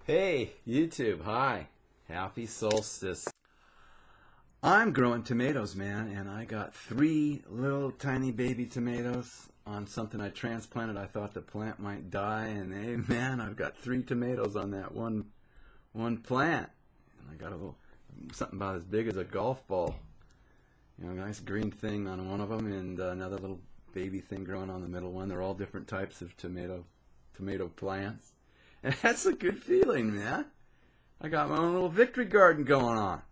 Hey, YouTube, hi. Happy Solstice. I'm growing tomatoes, man, and I got 3 little tiny baby tomatoes on something I transplanted. I thought the plant might die, and hey, man, I've got 3 tomatoes on that one plant. And I got a little, something about as big as a golf ball. You know, a nice green thing on one of them, and another little baby thing growing on the middle one. They're all different types of tomato plants. And that's a good feeling, man. I got my own little victory garden going on.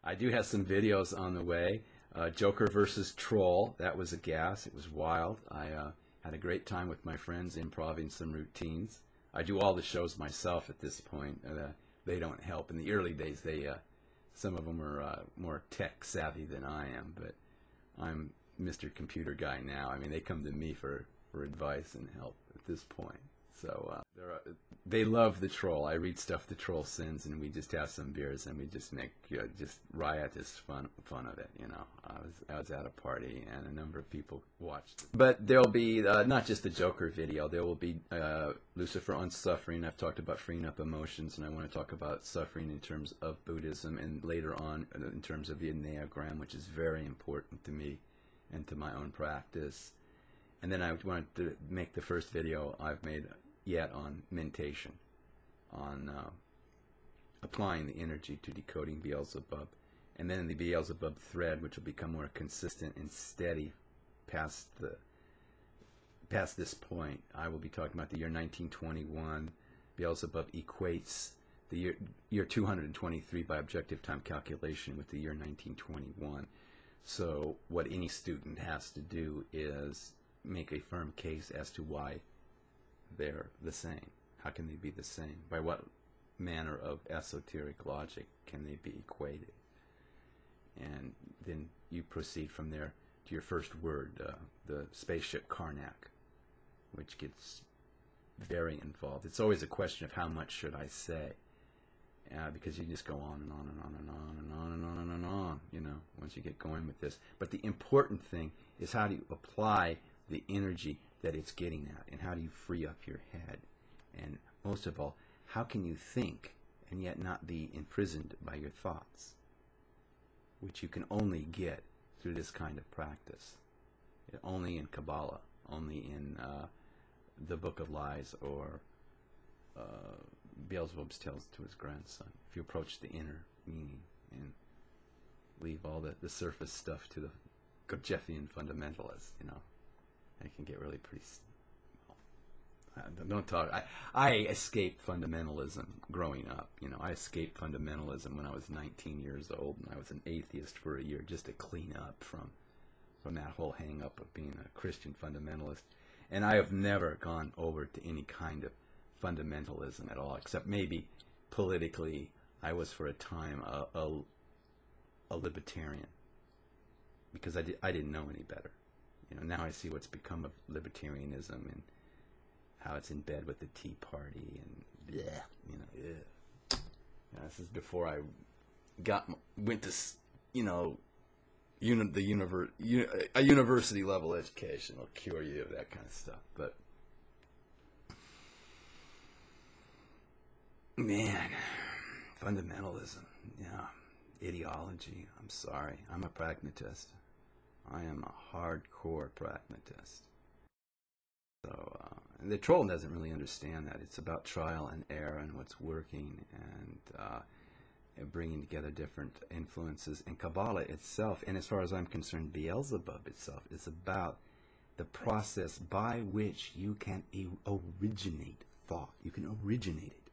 I do have some videos on the way. Joker versus Troll. That was a gas. It was wild. I had a great time with my friends improvising some routines. I do all the shows myself at this point. They don't help. In the early days, some of them are more tech savvy than I am, but I'm Mr. Computer Guy now. I mean, they come to me for advice and help at this point. So they love the Troll. I read stuff the Troll sends, and we just have some beers, and we just make just riotous fun of it. You know, I was at a party, and a number of people watched. But there'll be not just the Joker video. There will be Lucifer on suffering. I've talked about freeing up emotions, and I want to talk about suffering in terms of Buddhism, and later on in terms of the Enneagram, which is very important to me and to my own practice. And then I wanted to make the first video I've made yet on mentation, on applying the energy to decoding Beelzebub. And then the Beelzebub thread, which will become more consistent and steady past this point. I will be talking about the year 1921. Beelzebub equates the year 223 by objective time calculation with the year 1921. So what any student has to do is make a firm case as to why they're the same. How can they be the same? By what manner of esoteric logic can they be equated? And then you proceed from there to your first word, the spaceship Karnak, which gets very involved. It's always a question of how much should I say, because you just go on and on and on and on and on and on and on, you know, once you get going with this. But the important thing is, how do you apply the energy that it's getting at, and how do you free up your head? And most of all, how can you think and yet not be imprisoned by your thoughts, which you can only get through this kind of practice, only in Kabbalah, only in the Book of Lies, or Beelzebub tells to his grandson. If you approach the inner meaning and leave all the surface stuff to the Gurdjieffian fundamentalists, you know, it can get really pretty. Don't talk. I escaped fundamentalism growing up. You know, I escaped fundamentalism when I was 19 years old, and I was an atheist for a year just to clean up from that whole hang-up of being a Christian fundamentalist. And I have never gone over to any kind of fundamentalism at all, except maybe politically. I was for a time a libertarian, because I didn't know any better. You know, now I see what's become of libertarianism and how it's in bed with the Tea Party and bleh, you know. Yeah, this is before I went to, you know, a university level education will cure you of that kind of stuff. But man, fundamentalism, yeah, ideology. I'm sorry, I'm a pragmatist. I am a hardcore pragmatist. So, and the Troll doesn't really understand that. It's about trial and error and what's working, and bringing together different influences. And Kabbalah itself, and as far as I'm concerned, Beelzebub itself, is about the process by which you can originate thought. You can originate it.